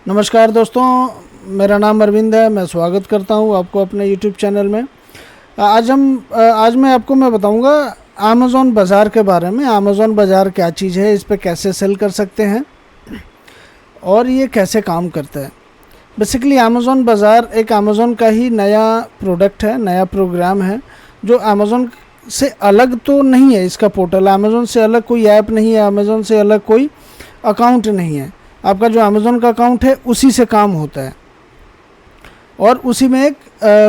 नमस्कार दोस्तों, मेरा नाम अरविंद है। मैं स्वागत करता हूं आपको अपने यूट्यूब चैनल में। आज मैं बताऊंगा अमेज़ॉन बाज़ार के बारे में। अमेज़ॉन बाज़ार क्या चीज़ है, इस पे कैसे सेल कर सकते हैं और ये कैसे काम करता है। बेसिकली अमेज़ॉन बाज़ार एक अमेज़ॉन का ही नया प्रोडक्ट है, नया प्रोग्राम है जो अमेज़ॉन से अलग तो नहीं है। इसका पोर्टल अमेज़ॉन से अलग कोई ऐप नहीं है, अमेज़ॉन से अलग कोई अकाउंट नहीं है। आपका जो अमेज़ॉन का अकाउंट है उसी से काम होता है और उसी में एक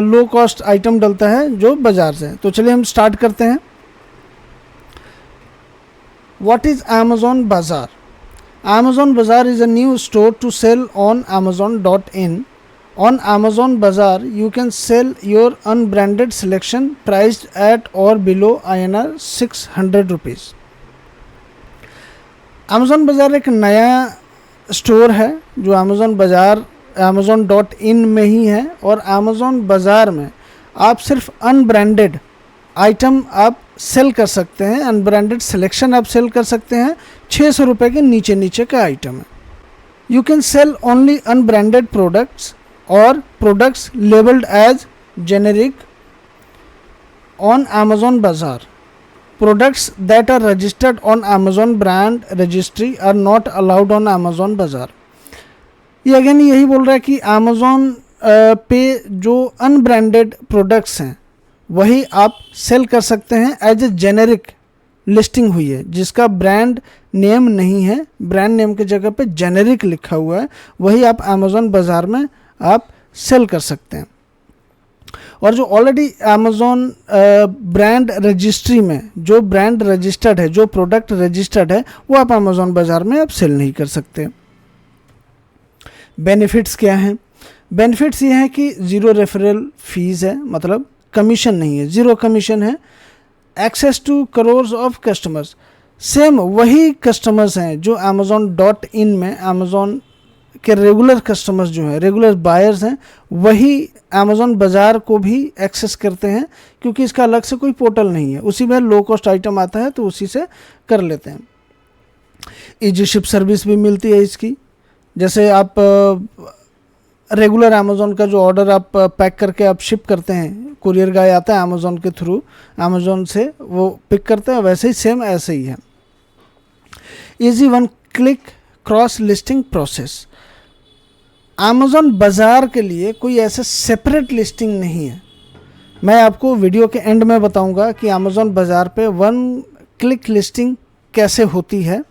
लो कॉस्ट आइटम डलता है जो बाज़ार से। तो चलिए हम स्टार्ट करते हैं। व्हाट इज़ अमेज़ॉन बाज़ार? Amazon Bazaar is a new store to sell on Amazon.in. On Amazon Bazaar, you can sell your unbranded selection priced at or below INR 600 rupees. Amazon Bazaar एक नया store है जो Amazon.in में ही है और Amazon Bazaar में आप सिर्फ अनब्रांडेड आइटम आप सेल कर सकते हैं, अनब्रांडेड सिलेक्शन आप सेल कर सकते हैं। 600 रुपये के नीचे का आइटम है। You can sell only unbranded products और products labelled as generic on Amazon Bazaar. Products that are registered on Amazon brand registry are not allowed on Amazon Bazaar. ये अगेन यही बोल रहा है कि Amazon पे जो अनब्रांडेड प्रोडक्ट्स हैं वही आप सेल कर सकते हैं एज ए जेनेरिक लिस्टिंग हुई है, जिसका ब्रांड नेम नहीं है, ब्रांड नेम की जगह पे जेनेरिक लिखा हुआ है, वही आप Amazon बाज़ार में आप सेल कर सकते हैं। और जो ऑलरेडी Amazon ब्रांड रजिस्ट्री में जो ब्रांड रजिस्टर्ड है, जो प्रोडक्ट रजिस्टर्ड है, वो आप Amazon बाज़ार में आप सेल नहीं कर सकते। बेनिफिट्स क्या हैं? बेनिफिट्स ये हैं कि ज़ीरो रेफरल फीस है, मतलब कमीशन नहीं है, ज़ीरो कमीशन है। Access to crores of customers, same वही कस्टमर्स हैं जो Amazon.in में Amazon के रेगुलर कस्टमर्स जो हैं, रेगुलर बायर्स हैं, वही Amazon बाज़ार को भी एक्सेस करते हैं क्योंकि इसका अलग से कोई पोर्टल नहीं है। उसी में लो कॉस्ट आइटम आता है तो उसी से कर लेते हैं। ईजी शिप सर्विस भी मिलती है इसकी। जैसे आप रेगुलर Amazon का जो ऑर्डर आप पैक करके आप शिप करते हैं, कुरियर गाय आता है Amazon के थ्रू, Amazon से वो पिक करते हैं, वैसे ही सेम ऐसे ही है। Easy one click cross listing process. Amazon बाज़ार के लिए कोई ऐसे सेपरेट लिस्टिंग नहीं है। मैं आपको वीडियो के एंड में बताऊंगा कि Amazon बाज़ार पे वन क्लिक लिस्टिंग कैसे होती है,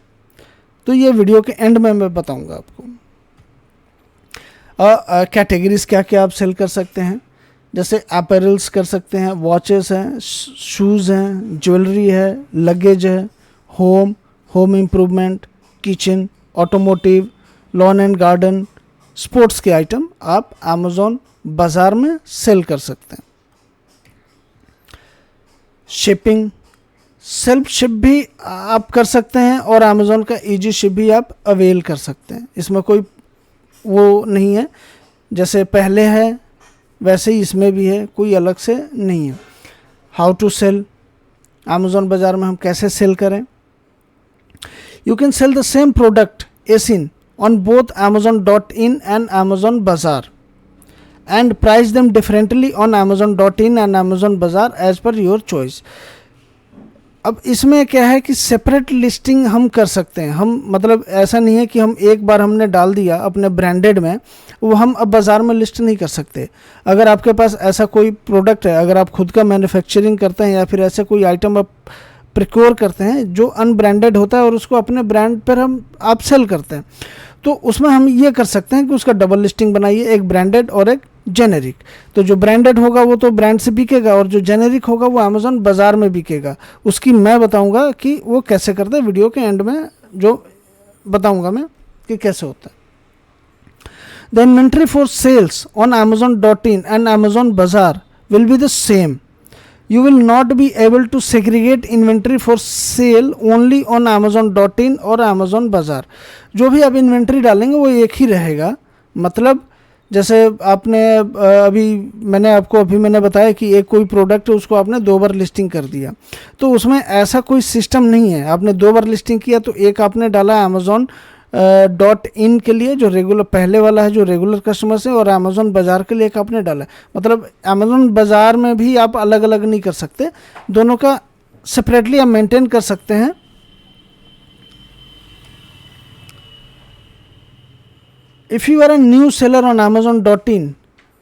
तो ये वीडियो के एंड में मैं बताऊंगा आपको। कैटेगरीज क्या क्या आप सेल कर सकते हैं, जैसे अपैरल्स कर सकते हैं, वॉचेस हैं, शूज़ हैं, ज्वेलरी है, लगेज है, home improvement, kitchen, automotive, lawn and garden, sports के आइटम आप Amazon बाज़ार में सेल कर सकते हैं। शिपिंग, सेल्फ शिप भी आप कर सकते हैं और Amazon का ईजी शिप भी आप अवेल कर सकते हैं। इसमें कोई वो नहीं है, जैसे पहले है वैसे ही इसमें भी है, कोई अलग से नहीं है। हाउ टू सेल, Amazon बाज़ार में हम कैसे सेल करें? You can sell the same product as in on both Amazon.in and Amazon Bazaar and price them differently on Amazon.in and Amazon Bazaar as per your choice. अब इसमें क्या है कि सेपरेट लिस्टिंग हम कर सकते हैं। हम मतलब ऐसा नहीं है कि हम एक बार हमने डाल दिया अपने ब्रांडेड में, वो हम अब बाज़ार में लिस्ट नहीं कर सकते। अगर आपके पास ऐसा कोई प्रोडक्ट है, अगर आप खुद का मैन्युफैक्चरिंग करते हैं या फिर ऐसे कोई आइटम आप प्रिक्योर करते हैं जो अनब्रांडेड होता है और उसको अपने ब्रांड पर आप सेल करते हैं, तो उसमें हम ये कर सकते हैं कि उसका डबल लिस्टिंग बनाइए, एक ब्रांडेड और एक जेनेरिक। तो जो ब्रांडेड होगा वो तो ब्रांड से बिकेगा और जो जेनेरिक होगा वो Amazon बाज़ार में बिकेगा। उसकी मैं बताऊंगा कि वो कैसे करते हैं, वीडियो के एंड में जो बताऊंगा मैं कि कैसे होता है। The inventory for sales on Amazon.in and Amazon Bazaar will be the same. You will not be able to segregate inventory for sale only on Amazon.in और Amazon बाज़ार। जो भी आप इन्वेंट्री डालेंगे वो एक ही रहेगा। मतलब जैसे आपने मैंने बताया कि एक कोई प्रोडक्ट है उसको आपने 2 बार लिस्टिंग कर दिया, तो उसमें ऐसा कोई सिस्टम नहीं है। आपने 2 बार लिस्टिंग किया तो एक आपने डाला Amazon डॉट इन के लिए जो रेगुलर पहले वाला है जो रेगुलर कस्टमर्स है, और अमेज़ॉन बाज़ार के लिए एक आपने डाला है। मतलब अमेज़ॉन बाज़ार में भी आप अलग अलग नहीं कर सकते, दोनों का सेपरेटली आप मेंटेन कर सकते हैं। If you are a new seller on amazon.in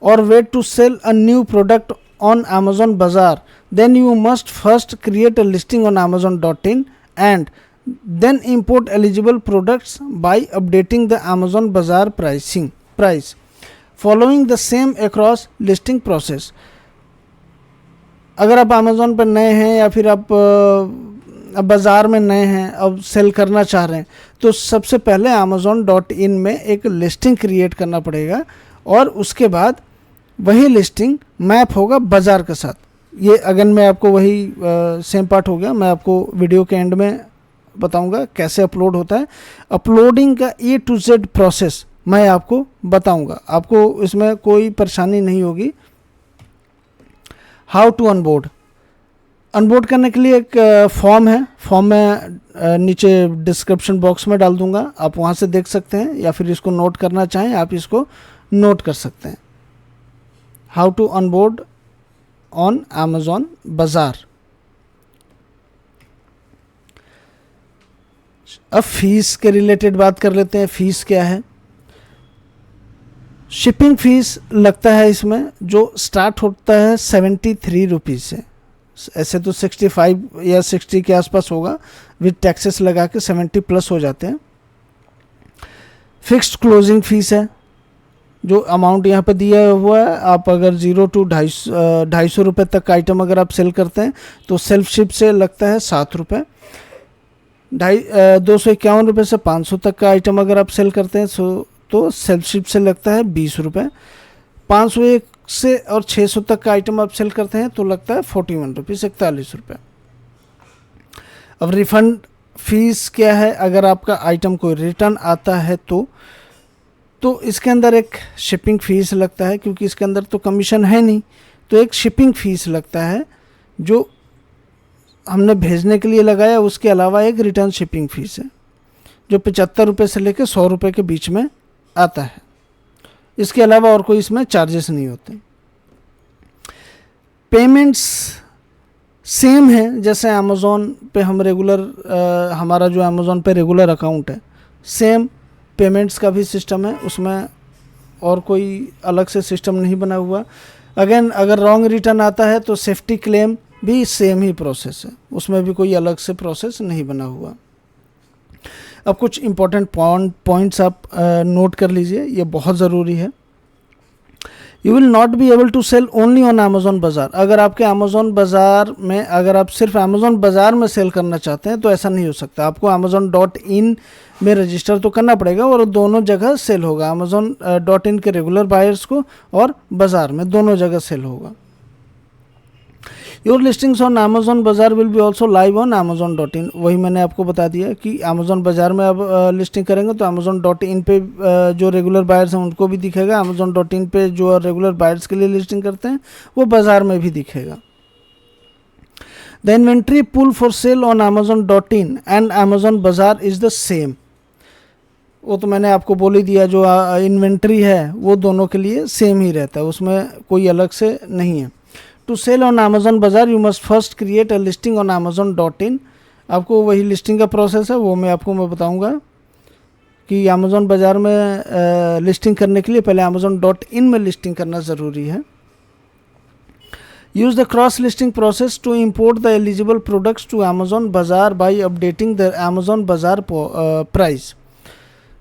or wait to sell a new product on Amazon Bazaar, then you must first create a listing on amazon.in and then import eligible products by updating the Amazon Bazaar price following the same across listing process। अगर आप Amazon पर नए हैं या फिर आप बाज़ार में नए हैं, अब सेल करना चाह रहे हैं, तो सबसे पहले amazon.in में एक लिस्टिंग क्रिएट करना पड़ेगा और उसके बाद वही लिस्टिंग मैप होगा बाज़ार के साथ। ये अगेन मैं आपको वही सेम पार्ट हो गया, मैं आपको वीडियो के एंड में बताऊंगा कैसे अपलोड होता है। अपलोडिंग का A to Z प्रोसेस मैं आपको बताऊंगा, आपको इसमें कोई परेशानी नहीं होगी। हाउ टू अनबोर्ड करने के लिए एक फॉर्म है, फॉर्म मैं नीचे डिस्क्रिप्शन बॉक्स में डाल दूंगा, आप वहाँ से देख सकते हैं, या फिर इसको नोट करना चाहें आप इसको नोट कर सकते हैं। How to onboard on Amazon Bazaar. अब फीस के रिलेटेड बात कर लेते हैं। फीस क्या है? शिपिंग फीस लगता है इसमें, जो स्टार्ट होता है 73 रुपीज़ से। ऐसे तो 65 या 60 के आसपास होगा, विद टैक्सेस लगा के 70 प्लस हो जाते हैं। फिक्स्ड क्लोजिंग फीस है, जो अमाउंट यहाँ पे दिया हुआ है, आप अगर 0 to 250 रुपये तक का आइटम अगर आप सेल करते हैं तो सेल्फ शिप से लगता है 7 रुपये। 251 रुपये से 500 तक का आइटम अगर आप सेल करते हैं तो सेल्फ शिप से लगता है 20 रुपये। 501 से और 600 तक का आइटम आप सेल करते हैं तो लगता है 41 रुपीज़, 41 रुपये। अब रिफ़ंड फीस क्या है? अगर आपका आइटम कोई रिटर्न आता है तो इसके अंदर एक शिपिंग फ़ीस लगता है, क्योंकि इसके अंदर तो कमीशन है नहीं, तो एक शिपिंग फ़ीस लगता है जो हमने भेजने के लिए लगाया, उसके अलावा एक रिटर्न शिपिंग फ़ीस है जो 75 रुपये से लेकर 100 रुपये के बीच में आता है। इसके अलावा और कोई इसमें चार्जेस नहीं होते। पेमेंट्स सेम है जैसे अमेज़ॉन पे हम रेगुलर हमारा जो अमेज़ॉन पे रेगुलर अकाउंट है, सेम पेमेंट्स का भी सिस्टम है, उसमें और कोई अलग से सिस्टम नहीं बना हुआ। अगेन अगर रॉन्ग रिटर्न आता है तो सेफ्टी क्लेम भी सेम ही प्रोसेस है, उसमें भी कोई अलग से प्रोसेस नहीं बना हुआ। अब कुछ इम्पोर्टेंट पॉइंट्स आप नोट कर लीजिए, ये बहुत ज़रूरी है। You will not be able to sell only on Amazon Bazaar. अगर आपके Amazon बाज़ार में अगर आप सिर्फ Amazon बाज़ार में सेल करना चाहते हैं तो ऐसा नहीं हो सकता, आपको amazon.in में रजिस्टर तो करना पड़ेगा और दोनों जगह सेल होगा। amazon.in के रेगुलर बायर्स को और बाज़ार में दोनों जगह सेल होगा। Your listings on Amazon Bazaar will B also live on amazon.in। वही मैंने आपको बता दिया कि Amazon बाज़ार में आप लिस्टिंग करेंगे तो amazon.in पे जो रेगुलर बायर्स हैं उनको भी दिखेगा, amazon.in पे जो रेगुलर बायर्स के लिए लिस्टिंग करते हैं वो बाज़ार में भी दिखेगा। The inventory pool for sale on amazon.in and Amazon Bazaar is the same. वो तो मैंने आपको बोल ही दिया, जो इन्वेंट्री है वो दोनों के लिए सेम ही रहता है, उसमें कोई अलग से नहीं है। टू सेल ऑन Amazon बाज़ार you must first create a listing on amazon.in। आपको वही लिस्टिंग का प्रोसेस है, वो मैं बताऊंगा कि Amazon बाज़ार में लिस्टिंग करने के लिए पहले amazon.in में लिस्टिंग करना ज़रूरी है। Use the cross listing process to import the eligible products to Amazon Bazaar by updating the Amazon Bazaar price.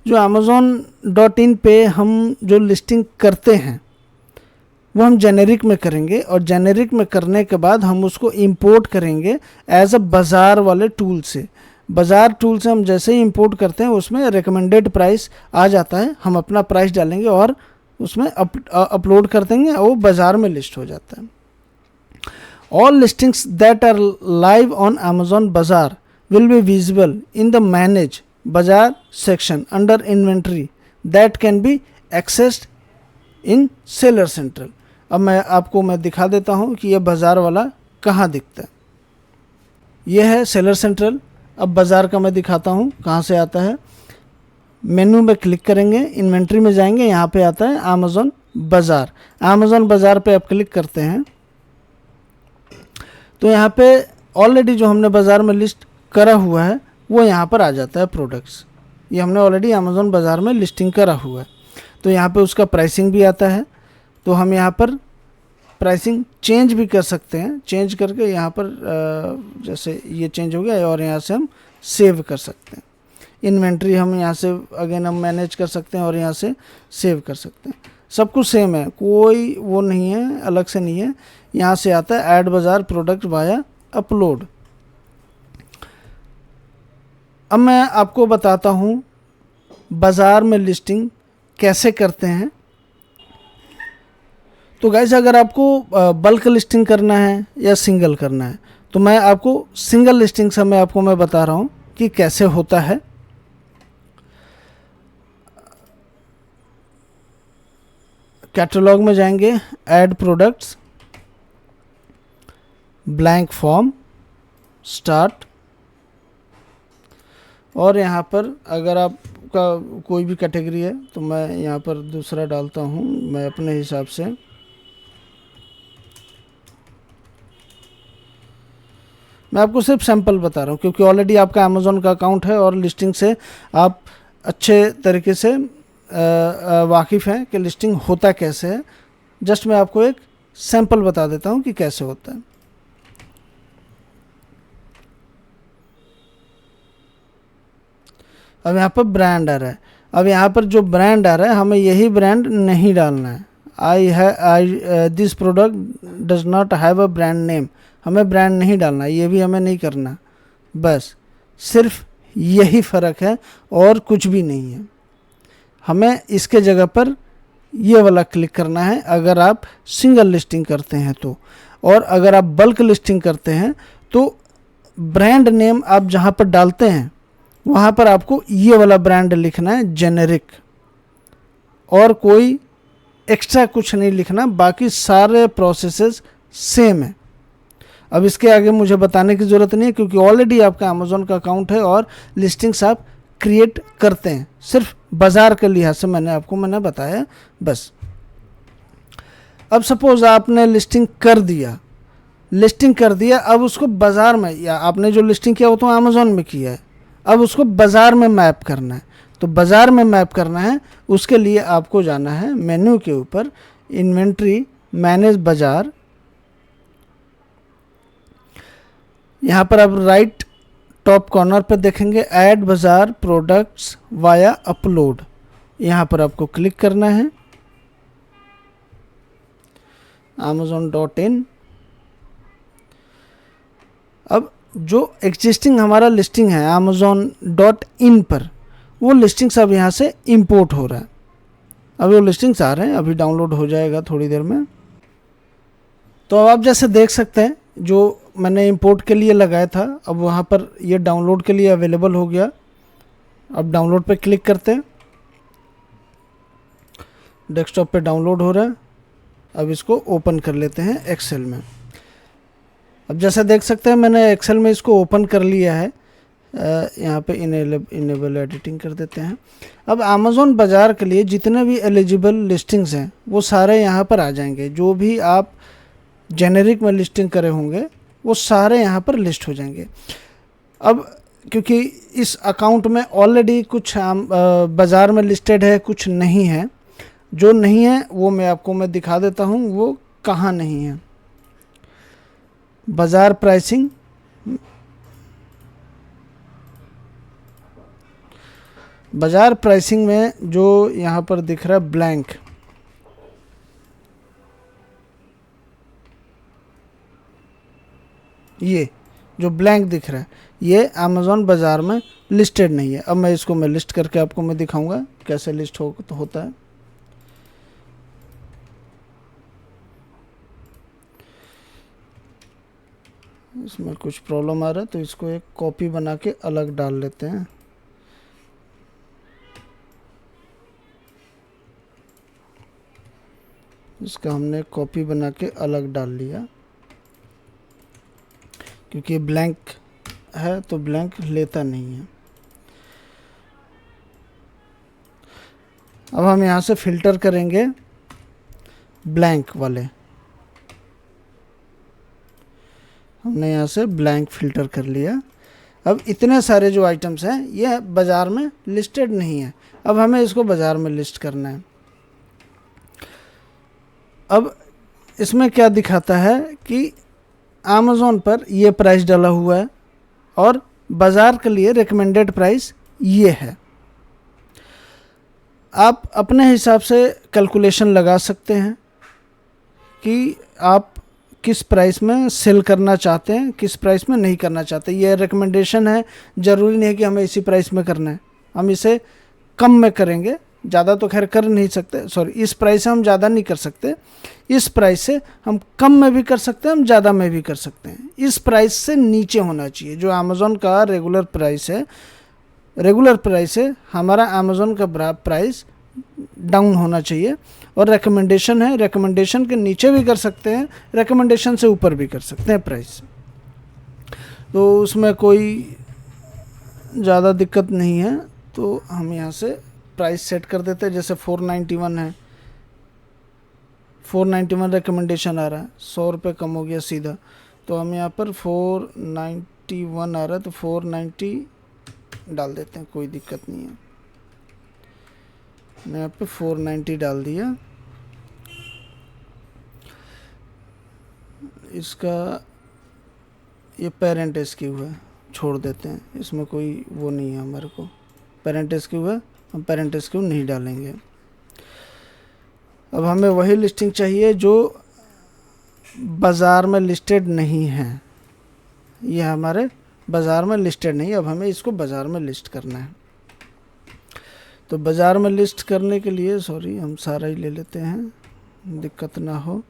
जो amazon.in पे हम जो लिस्टिंग करते हैं वो हम जेनेरिक में करेंगे, और जेनेरिक में करने के बाद हम उसको इंपोर्ट करेंगे एज अ बाज़ार वाले टूल से। बाज़ार टूल से हम जैसे ही इंपोर्ट करते हैं उसमें रिकमेंडेड प्राइस आ जाता है, हम अपना प्राइस डालेंगे और उसमें अपलोड कर देंगे और वो बाज़ार में लिस्ट हो जाता है। All listings that are live on Amazon Bazaar will be visible in the manage Bazaar section under inventory that can be accessed in seller central. अब मैं दिखा देता हूँ कि यह बाज़ार वाला कहाँ दिखता है। यह है सेलर सेंट्रल। अब बाज़ार का मैं दिखाता हूँ कहाँ से आता है। मेन्यू में क्लिक करेंगे, इन्वेंट्री में जाएंगे, यहाँ पे आता है अमेज़न बाज़ार। अमेज़न बाज़ार पे आप क्लिक करते हैं तो यहाँ पे ऑलरेडी जो हमने बाज़ार में लिस्ट करा हुआ है वो यहाँ पर आ जाता है प्रोडक्ट्स। ये हमने ऑलरेडी अमेज़न बाज़ार में लिस्टिंग करा हुआ है, तो यहाँ पे उसका प्राइसिंग भी आता है। तो हम यहाँ पर प्राइसिंग चेंज भी कर सकते हैं, चेंज करके यहाँ पर जैसे ये चेंज हो गया और यहाँ से हम सेव कर सकते हैं। इन्वेंट्री हम यहाँ से अगेन हम मैनेज कर सकते हैं और यहाँ से सेव कर सकते हैं। सब कुछ सेम है, कोई वो नहीं है, अलग से नहीं है। यहाँ से आता है ऐड बाज़ार प्रोडक्ट वाया अपलोड। अब मैं आपको बताता हूँ बाज़ार में लिस्टिंग कैसे करते हैं। तो गाइस अगर आपको बल्क लिस्टिंग करना है या सिंगल करना है तो मैं आपको सिंगल लिस्टिंग से मैं बता रहा हूँ कि कैसे होता है। कैटलॉग में जाएंगे, add products, blank form, start, और यहाँ पर अगर आपका कोई भी कैटेगरी है तो मैं यहाँ पर दूसरा डालता हूँ मैं अपने हिसाब से। मैं आपको सिर्फ सैंपल बता रहा हूँ क्योंकि ऑलरेडी आपका अमेज़ॉन का अकाउंट है और लिस्टिंग से आप अच्छे तरीके से वाकिफ़ हैं कि लिस्टिंग होता कैसे है। जस्ट मैं आपको एक सैंपल बता देता हूँ कि कैसे होता है। अब यहाँ पर ब्रांड आ रहा है। अब यहाँ पर जो ब्रांड आ रहा है हमें यही ब्रांड नहीं डालना है। This product does not have a brand name, हमें ब्रांड नहीं डालना, ये भी हमें नहीं करना। बस सिर्फ यही फ़र्क है और कुछ भी नहीं है। हमें इसके जगह पर ये वाला क्लिक करना है अगर आप सिंगल लिस्टिंग करते हैं तो। और अगर आप बल्क लिस्टिंग करते हैं तो ब्रांड नेम आप जहाँ पर डालते हैं वहाँ पर आपको ये वाला ब्रांड लिखना है, जेनेरिक, और कोई एक्स्ट्रा कुछ नहीं लिखना। बाकी सारे प्रोसेसेस सेम है। अब इसके आगे मुझे बताने की ज़रूरत नहीं है क्योंकि ऑलरेडी आपका अमेज़ॉन का अकाउंट है और लिस्टिंग्स आप क्रिएट करते हैं। सिर्फ बाज़ार के लिहाज से मैंने बताया बस। अब सपोज़ आपने लिस्टिंग कर दिया, अब उसको बाज़ार में, या आपने जो लिस्टिंग किया वो तो अमेज़ॉन में किया है, अब उसको बाज़ार में मैप करना है। तो बाज़ार में मैप करना है, उसके लिए आपको जाना है मेन्यू के ऊपर, इन्वेंट्री, मैनेज बाज़ार। यहाँ पर आप राइट टॉप कॉर्नर पर देखेंगे ऐड बाज़ार प्रोडक्ट्स वाया अपलोड, यहाँ पर आपको क्लिक करना है। amazon.in। अब जो एग्जिस्टिंग हमारा लिस्टिंग है amazon.in पर, वो लिस्टिंग्स अब यहाँ से इंपोर्ट हो रहा है। अभी वो लिस्टिंग्स आ रहे हैं, अभी डाउनलोड हो जाएगा थोड़ी देर में। तो अब आप जैसे देख सकते हैं जो मैंने इंपोर्ट के लिए लगाया था अब वहाँ पर ये डाउनलोड के लिए अवेलेबल हो गया। अब डाउनलोड पे क्लिक करते हैं, डेस्कटॉप पे डाउनलोड हो रहा है। अब इसको ओपन कर लेते हैं एक्सेल में। अब जैसा देख सकते हैं मैंने एक्सेल में इसको ओपन कर लिया है। यहाँ पे इनेबल एडिटिंग कर देते हैं। अब अमेज़ॉन बाज़ार के लिए जितने भी एलिजिबल लिस्टिंग्स हैं वो सारे यहाँ पर आ जाएंगे। जो भी आप जेनेरिक में लिस्टिंग करे होंगे वो सारे यहाँ पर लिस्ट हो जाएंगे। अब क्योंकि इस अकाउंट में ऑलरेडी कुछ बाज़ार में लिस्टेड है, कुछ नहीं है। जो नहीं है वो मैं दिखा देता हूँ वो कहाँ नहीं है। बाज़ार प्राइसिंग, बाज़ार प्राइसिंग में जो यहाँ पर दिख रहा है ब्लैंक, ये जो ब्लैंक दिख रहा है ये अमेज़ॉन बाज़ार में लिस्टेड नहीं है। अब मैं इसको लिस्ट करके आपको मैं दिखाऊंगा कैसे लिस्ट होता है। इसमें कुछ प्रॉब्लम आ रहा है तो इसको एक कॉपी बना के अलग डाल लेते हैं। इसका हमने कॉपी बना के अलग डाल लिया क्योंकि ब्लैंक है तो ब्लैंक लेता नहीं है। अब हम यहाँ से फ़िल्टर करेंगे ब्लैंक वाले, हमने यहाँ से ब्लैंक फ़िल्टर कर लिया। अब इतने सारे जो आइटम्स हैं ये बाज़ार में लिस्टेड नहीं है, अब हमें इसको बाज़ार में लिस्ट करना है। अब इसमें क्या दिखाता है कि अमेज़ॉन पर ये प्राइस डाला हुआ है और बाज़ार के लिए रिकमेंडेड प्राइस ये है। आप अपने हिसाब से कैलकुलेशन लगा सकते हैं कि आप किस प्राइस में सेल करना चाहते हैं, किस प्राइस में नहीं करना चाहते। ये रिकमेंडेशन है, ज़रूरी नहीं है कि हमें इसी प्राइस में करना है, हम इसे कम में करेंगे, ज़्यादा तो खैर कर नहीं सकते, सॉरी इस प्राइस से हम ज़्यादा नहीं कर सकते, इस प्राइस से हम कम में भी कर सकते हैं, हम ज़्यादा में भी कर सकते हैं। इस प्राइस से नीचे होना चाहिए जो अमेज़ॉन का रेगुलर प्राइस है। रेगुलर प्राइस है हमारा अमेज़ॉन का प्राइस डाउन होना चाहिए। और रिकमेंडेशन है, रिकमेंडेशन के नीचे भी कर सकते हैं, रिकमेंडेशन से ऊपर भी कर सकते हैं प्राइस, तो उसमें कोई ज़्यादा दिक्कत नहीं है। तो हम यहाँ से प्राइस सेट कर देते हैं, जैसे 491 है, 491 रिकमेंडेशन आ रहा है, 100 रुपये कम हो गया सीधा, तो हम यहाँ पर 491 आ रहा है तो 490 डाल देते हैं, कोई दिक्कत नहीं है। मैं यहाँ पे 490 डाल दिया। इसका ये पेरेंट एसक्यू है, छोड़ देते हैं, इसमें कोई वो नहीं है हमारे को, पेरेंट एसक्यू है, हम पेरेंट एसक्यू नहीं डालेंगे। अब हमें वही लिस्टिंग चाहिए जो बाज़ार में लिस्टेड नहीं है, ये हमारे बाज़ार में लिस्टेड नहीं है। अब हमें इसको बाज़ार में लिस्ट करना है, तो बाज़ार में लिस्ट करने के लिए सॉरी हम सारा ही ले लेते हैं, दिक्कत ना हो।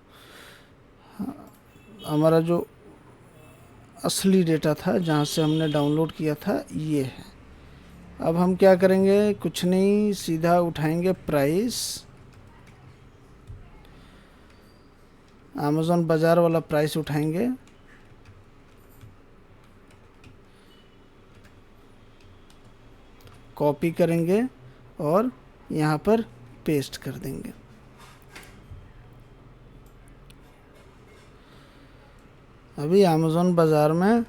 हमारा जो असली डेटा था जहाँ से हमने डाउनलोड किया था ये है। अब हम क्या करेंगे, कुछ नहीं, सीधा उठाएंगे प्राइस, अमेज़ॉन बाज़ार वाला प्राइस उठाएंगे, कॉपी करेंगे और यहाँ पर पेस्ट कर देंगे। अभी अमेज़ॉन बाज़ार में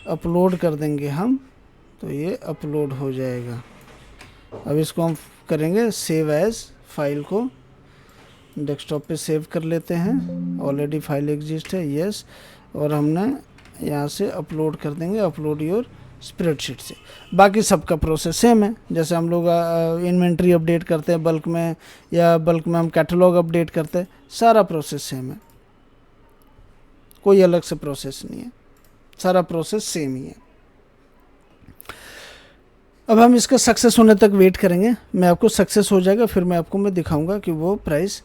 अपलोड कर देंगे हम, तो ये अपलोड हो जाएगा। अब इसको हम करेंगे सेव एज़, फाइल को डेस्कटॉप पे सेव कर लेते हैं, ऑलरेडी फाइल एग्जिस्ट है, यस, और हमने यहाँ से अपलोड कर देंगे, अपलोड योर स्प्रेडशीट से। बाकी सबका प्रोसेस सेम है, जैसे हम लोग इन्वेंट्री अपडेट करते हैं बल्क में, या बल्क में हम कैटलॉग अपडेट करते हैं, सारा प्रोसेस सेम है, कोई अलग से प्रोसेस नहीं है, सारा प्रोसेस सेम ही है। अब हम इसका सक्सेस होने तक वेट करेंगे, मैं आपको सक्सेस हो जाएगा फिर मैं आपको दिखाऊंगा कि वो प्राइस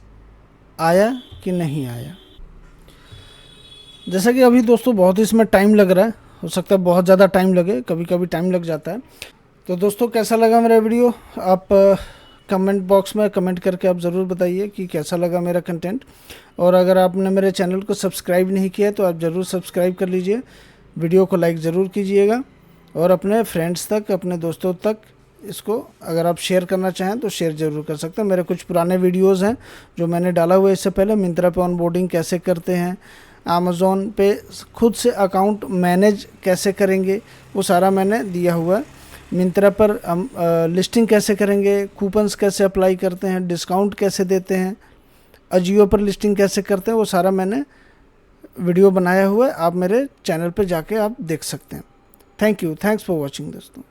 आया कि नहीं आया। जैसा कि अभी दोस्तों बहुत ही इसमें टाइम लग रहा है, हो सकता है बहुत ज़्यादा टाइम लगे, कभी कभी टाइम लग जाता है। तो दोस्तों कैसा लगा मेरा वीडियो, आप कमेंट बॉक्स में कमेंट करके आप ज़रूर बताइए कि कैसा लगा मेरा कंटेंट। और अगर आपने मेरे चैनल को सब्सक्राइब नहीं किया तो आप ज़रूर सब्सक्राइब कर लीजिए, वीडियो को लाइक ज़रूर कीजिएगा और अपने फ्रेंड्स तक, अपने दोस्तों तक इसको अगर आप शेयर करना चाहें तो शेयर ज़रूर कर सकते हैं। मेरे कुछ पुराने वीडियोज़ हैं जो मैंने डाला हुआ है इससे पहले, मिंत्रा पे ऑनबोर्डिंग कैसे करते हैं, अमेज़ॉन पे खुद से अकाउंट मैनेज कैसे करेंगे, वो सारा मैंने दिया हुआ है। मिंत्रा पर हम लिस्टिंग कैसे करेंगे, कूपन्स कैसे अप्लाई करते हैं, डिस्काउंट कैसे देते हैं, अजियो पर लिस्टिंग कैसे करते हैं, वो सारा मैंने वीडियो बनाया हुआ है, आप मेरे चैनल पर जाके आप देख सकते हैं। Thank you, thanks for watching दोस्तों।